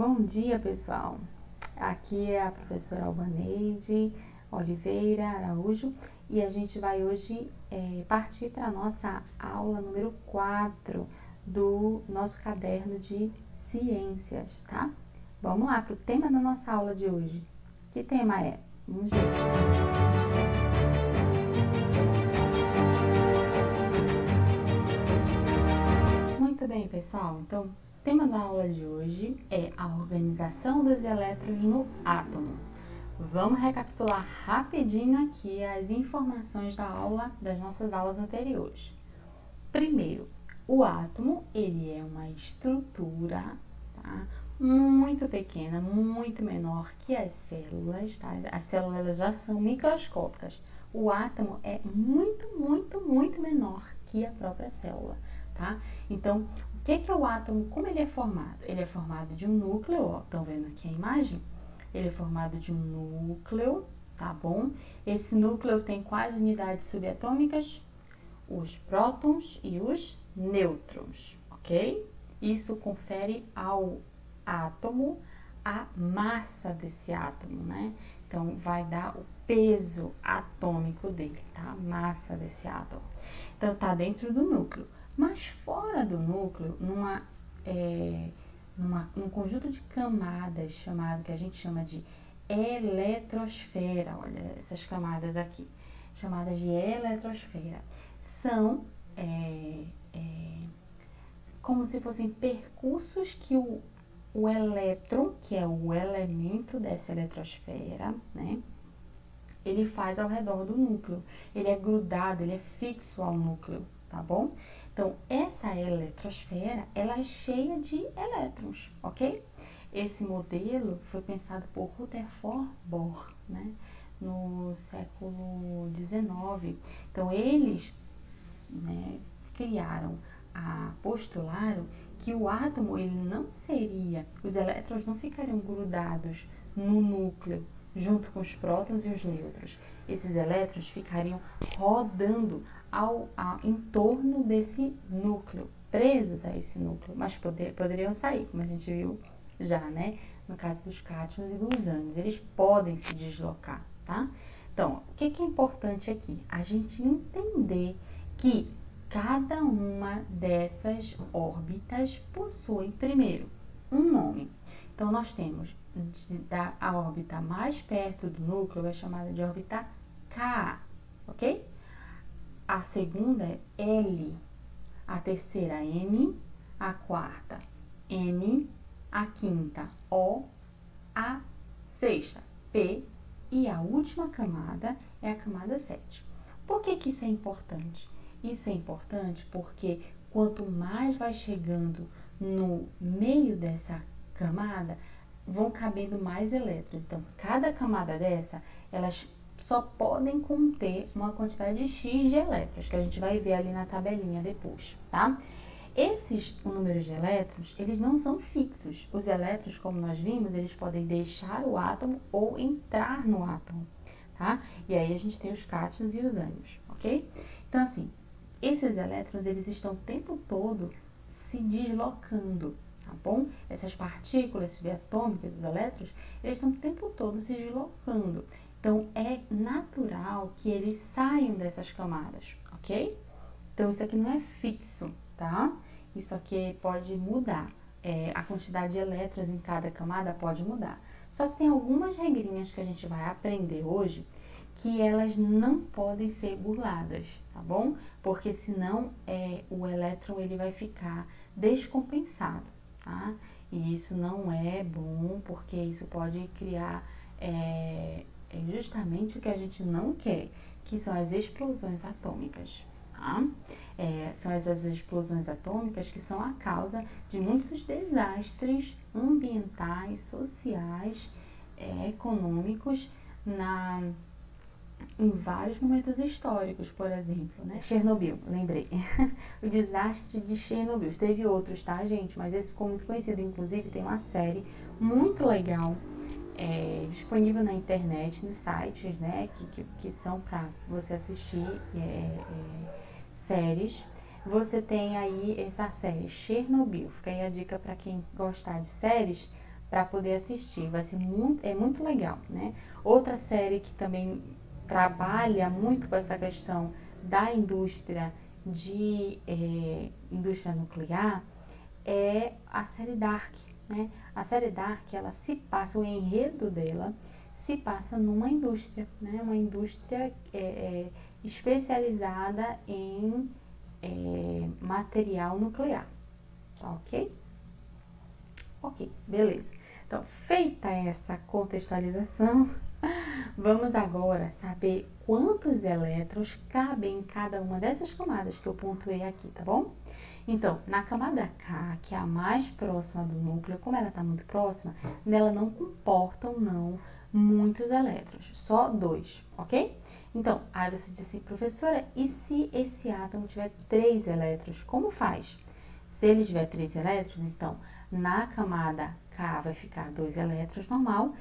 Bom dia, pessoal! Aqui é a professora Albaneide Oliveira Araújo e a gente vai hoje partir para a nossa aula número 4 do nosso caderno de ciências, tá? Vamos lá para o tema da nossa aula de hoje. Que tema é? Vamos ver. Muito bem, pessoal. Então, o tema da aula de hoje é a organização dos elétrons no átomo. Vamos recapitular rapidinho aqui as informações das nossas aulas anteriores. Primeiro, o átomo, ele é uma estrutura, tá? Muito pequena, muito menor que as células, tá? As células já são microscópicas. O átomo é muito menor que a própria célula, tá? Então, o que é o átomo? Como ele é formado? Ele é formado de um núcleo, ó, estão vendo aqui a imagem? Ele é formado de um núcleo, tá bom? Esse núcleo tem quais unidades subatômicas? Os prótons e os nêutrons, ok? Isso confere ao átomo a massa desse átomo, né? Então, vai dar o peso atômico dele, tá? A massa desse átomo. Então, tá dentro do núcleo. Mas fora do núcleo, num conjunto de camadas que a gente chama de eletrosfera, olha essas camadas aqui, chamadas de eletrosfera, são como se fossem percursos que o elétron, que é o elemento dessa eletrosfera, né, ele faz ao redor do núcleo. Ele é grudado, ele é fixo ao núcleo, tá bom? Então, essa eletrosfera, ela é cheia de elétrons, ok? Esse modelo foi pensado por Rutherford Bohr, né, no século XIX. Então, eles, né, postularam que o átomo, ele não seria, os elétrons não ficariam grudados no núcleo, junto com os prótons e os nêutrons. Esses elétrons ficariam rodando em torno desse núcleo, presos a esse núcleo, mas poderiam sair, como a gente viu já, né? No caso dos cátions e dos ânions, eles podem se deslocar, tá? Então, o que é importante aqui? A gente entender que cada uma dessas órbitas possui, primeiro, um nome. Então, nós temos a órbita mais perto do núcleo é chamada de órbita K, ok? A segunda é L, a terceira M, a quarta M, a quinta O, a sexta P e a última camada é a camada 7. Por que isso é importante? Isso é importante porque quanto mais vai chegando no meio dessa camada, vão cabendo mais elétrons. Então, cada camada dessa, elas só podem conter uma quantidade de X de elétrons, que a gente vai ver ali na tabelinha depois, tá? Esses números de elétrons, eles não são fixos. Os elétrons, como nós vimos, eles podem deixar o átomo ou entrar no átomo, tá? E aí a gente tem os cátions e os ânions, ok? Então, assim, esses elétrons, eles estão o tempo todo se deslocando, tá bom? Essas partículas subatômicas, os elétrons, eles estão o tempo todo se deslocando. Então, é natural que eles saiam dessas camadas, ok? Então, isso aqui não é fixo, tá? Isso aqui pode mudar. A quantidade de elétrons em cada camada pode mudar. Só que tem algumas regrinhas que a gente vai aprender hoje que elas não podem ser burladas, tá bom? Porque senão o elétron ele vai ficar descompensado, tá? E isso não é bom, porque isso pode criar justamente o que a gente não quer, que são as explosões atômicas, tá? São essas explosões atômicas que são a causa de muitos desastres ambientais, sociais, econômicos em vários momentos históricos, por exemplo, né? Chernobyl, lembrei. O desastre de Chernobyl. Teve outros, tá, gente? Mas esse ficou muito conhecido. Inclusive, tem uma série muito legal disponível na internet, nos sites, né? Que são para você assistir séries. Você tem aí essa série Chernobyl. Fica aí a dica para quem gostar de séries, para poder assistir. Vai ser muito legal, né? Outra série que também trabalha muito com essa questão da indústria indústria nuclear é a série Dark, né? A série Dark, ela se passa, o enredo dela se passa numa indústria, né? Uma indústria especializada em material nuclear, tá ok? Ok, beleza. Então, feita essa contextualização, vamos agora saber quantos elétrons cabem em cada uma dessas camadas que eu pontuei aqui, tá bom? Então, na camada K, que é a mais próxima do núcleo, como ela está muito próxima, nela não comportam, não, muitos elétrons, só 2, ok? Então, aí você diz assim, professora, e se esse átomo tiver 3 elétrons, como faz? Se ele tiver 3 elétrons, então, na camada K vai ficar 2 elétrons normal,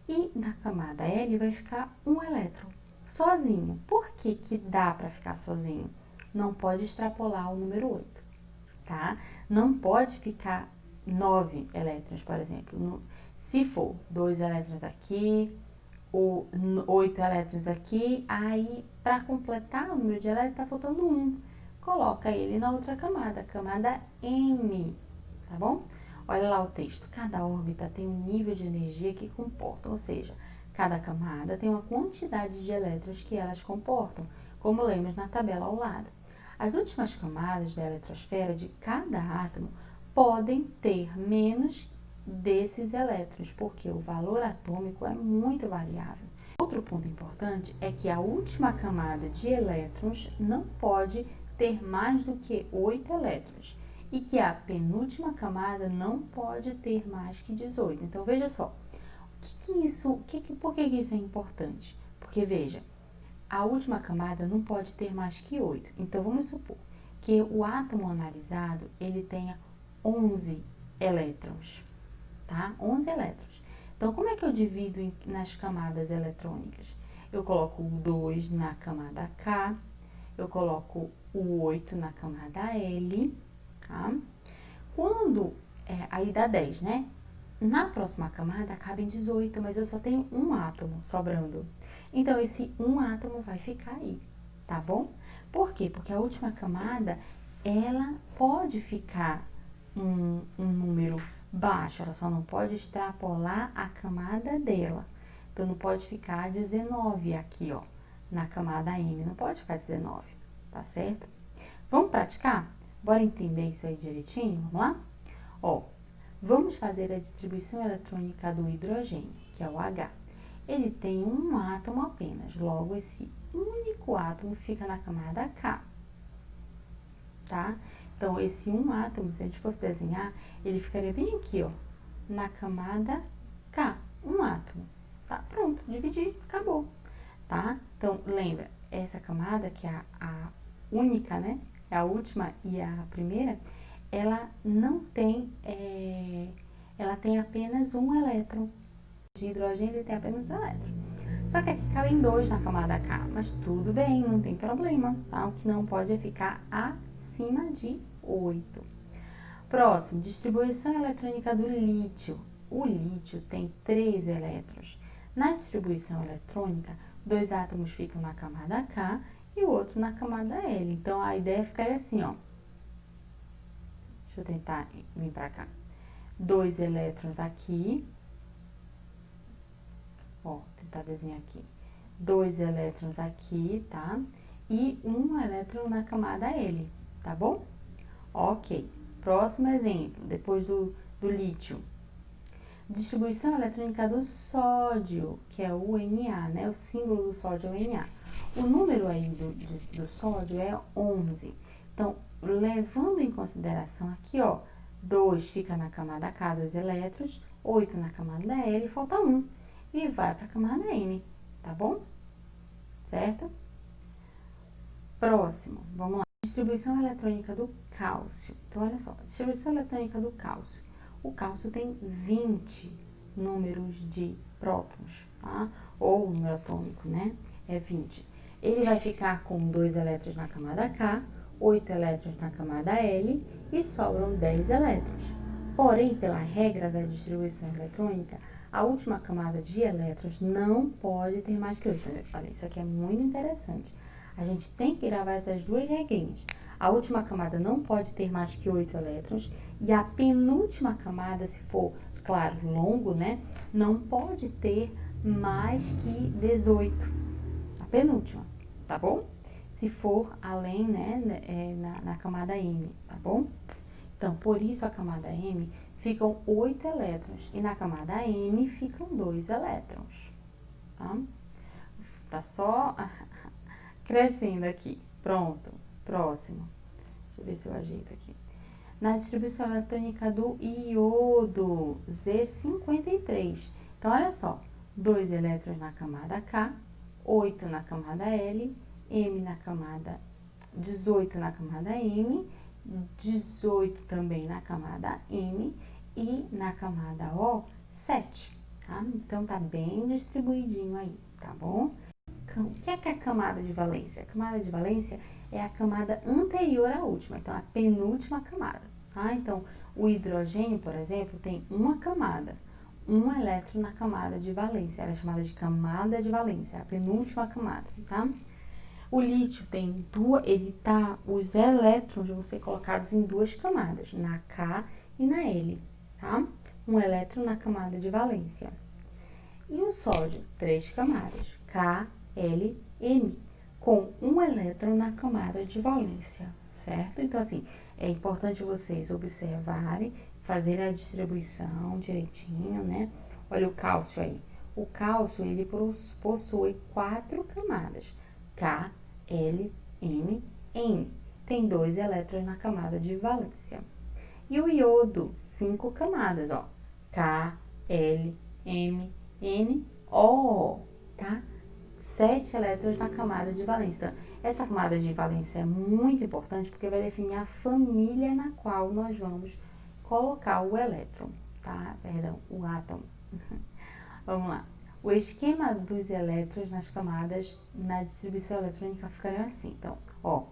e na camada L vai ficar 1 elétron, sozinho. Por que que dá para ficar sozinho? Não pode extrapolar o número 8, tá? Não pode ficar 9 elétrons, por exemplo. Se for 2 elétrons aqui, ou 8 elétrons aqui, aí para completar o número de elétrons tá faltando 1. Coloca ele na outra camada, camada M, tá bom? Olha lá o texto, cada órbita tem um nível de energia que comporta, ou seja, cada camada tem uma quantidade de elétrons que elas comportam, como lemos na tabela ao lado. As últimas camadas da eletrosfera de cada átomo podem ter menos desses elétrons, porque o valor atômico é muito variável. Outro ponto importante é que a última camada de elétrons não pode ter mais do que 8 elétrons e que a penúltima camada não pode ter mais que 18. Então, veja só, por que isso é importante? Porque, veja, a última camada não pode ter mais que 8. Então, vamos supor que o átomo analisado, ele tenha 11 elétrons, tá? 11 elétrons. Então, como é que eu divido nas camadas eletrônicas? Eu coloco o 2 na camada K, eu coloco o 8 na camada L, tá? Aí dá 10, né? Na próxima camada cabem 18, mas eu só tenho um átomo sobrando. Então, esse um átomo vai ficar aí, tá bom? Por quê? Porque a última camada, ela pode ficar um número baixo, ela só não pode extrapolar a camada dela. Então, não pode ficar 19 aqui, ó, na camada M, não pode ficar 19, tá certo? Vamos praticar? Bora entender isso aí direitinho? Vamos lá? Ó, vamos fazer a distribuição eletrônica do hidrogênio, que é o H. Ele tem um átomo apenas, logo esse único átomo fica na camada K, tá? Então, esse um átomo, se a gente fosse desenhar, ele ficaria bem aqui, ó, na camada K, um átomo, tá? Pronto, dividi, acabou, tá? Então, lembra, essa camada, que é a única, né? É a última e a primeira, ela não tem, ela tem apenas um elétron. De hidrogênio, ele tem apenas um elétron. Só que aqui cabem 2 na camada K, mas tudo bem, não tem problema, tá? O que não pode é ficar acima de 8. Próximo, distribuição eletrônica do lítio. O lítio tem 3 elétrons. Na distribuição eletrônica, 2 átomos ficam na camada K e o outro na camada L. Então, a ideia ficaria assim, ó. Deixa eu tentar vir pra cá. 2 elétrons aqui. Ó, tentar desenhar aqui. 2 elétrons aqui, tá? E 1 elétron na camada L, tá bom? Ok. Próximo exemplo, depois do lítio. Distribuição eletrônica do sódio, que é o Na, né? O símbolo do sódio é o Na. O número aí do sódio é 11. Então, levando em consideração aqui, ó, 2 fica na camada K, 2 elétrons, 8 na camada L, falta 1. E vai para a camada M, tá bom? Certo? Próximo, vamos lá. Distribuição eletrônica do cálcio. Então, olha só, distribuição eletrônica do cálcio. O cálcio tem 20 números de prótons, tá? Ou o número atômico, né? É 20. Ele vai ficar com 2 elétrons na camada K, 8 elétrons na camada L e sobram 10 elétrons. Porém, pela regra da distribuição eletrônica, a última camada de elétrons não pode ter mais que 8. Olha, isso aqui é muito interessante. A gente tem que gravar essas duas regrinhas. A última camada não pode ter mais que 8 elétrons e a penúltima camada, se for, claro, longo, né, não pode ter mais que 18. A penúltima, tá bom? Se for além, né, na camada M, tá bom? Então, por isso a camada M ficam 8 elétrons e na camada M ficam 2 elétrons, tá? Tá só crescendo aqui. Pronto. Próximo. Deixa eu ver se eu ajeito aqui. Na distribuição eletrônica do iodo, Z53. Então, olha só. 2 elétrons na camada K, 8 na camada L, M na camada 18 na camada M, 18 também na camada M e na camada O, 7, tá? Então, tá bem distribuidinho aí, tá bom? O que é a camada de valência? A camada de valência é a camada anterior à última, então, a penúltima camada, tá? Então, o hidrogênio, por exemplo, tem uma camada, um elétron na camada de valência, ela é chamada de camada de valência, é a penúltima camada, tá? O lítio tem os elétrons vão ser colocados em duas camadas, na K e na L, tá? Um elétron na camada de valência. E o sódio, 3 camadas, K, L, M, com um elétron na camada de valência, certo? Então, assim, é importante vocês observarem, fazerem a distribuição direitinho, né? Olha o cálcio aí. O cálcio, ele possui 4 camadas, K, L, M, N. Tem 2 elétrons na camada de valência. E o iodo, 5 camadas, ó. K, L, M, N, O, tá? 7 elétrons na camada de valência. Essa camada de valência é muito importante porque vai definir a família na qual nós vamos colocar o elétron, tá? Perdão, o átomo. Vamos lá. O esquema dos elétrons nas camadas na distribuição eletrônica ficaria assim. Então, ó,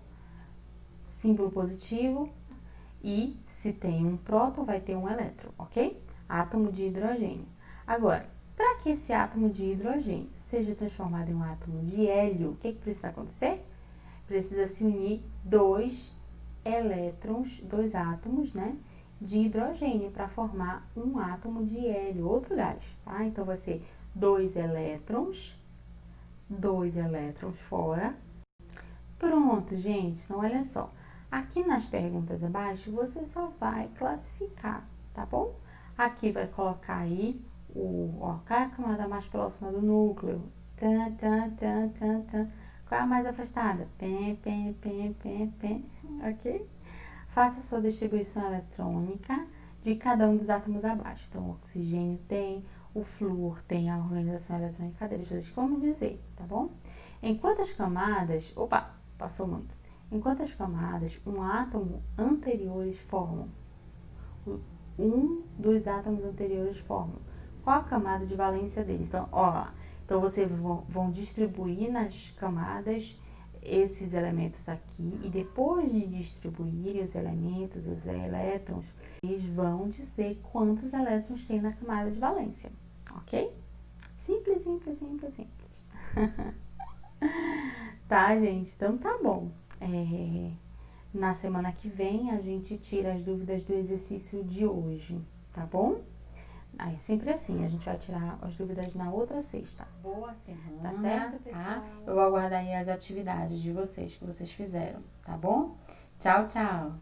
símbolo positivo e se tem um próton, vai ter um elétron, ok? Átomo de hidrogênio. Agora, para que esse átomo de hidrogênio seja transformado em um átomo de hélio, o que precisa acontecer? Precisa se unir 2 elétrons, 2 átomos, né, de hidrogênio para formar um átomo de hélio, outro gás, tá? Então, vai ser 2 elétrons fora. Pronto, gente. Então, olha só. Aqui nas perguntas abaixo, você só vai classificar, tá bom? Aqui vai colocar aí qual é a camada mais próxima do núcleo? Qual é a mais afastada? Ok? Faça a sua distribuição eletrônica de cada um dos átomos abaixo. Então, o oxigênio tem, o flúor tem a organização eletrônica deles, vocês como dizer, tá bom? Em quantas camadas, passou muito. Em quantas camadas um átomo anteriores formam? Um dos átomos anteriores formam. Qual a camada de valência deles? Então, ó, então vocês vão distribuir nas camadas esses elementos aqui e depois de distribuir os elementos, os elétrons, eles vão dizer quantos elétrons tem na camada de valência, ok? Simples, simples, simples, simples. Tá, gente? Então, tá bom. Na semana que vem, a gente tira as dúvidas do exercício de hoje, tá bom? Aí, sempre assim, a gente vai tirar as dúvidas na outra sexta. Boa semana, tá certo, pessoal? Tá? Eu vou aguardar aí as atividades de vocês, que vocês fizeram, tá bom? Tchau, tchau!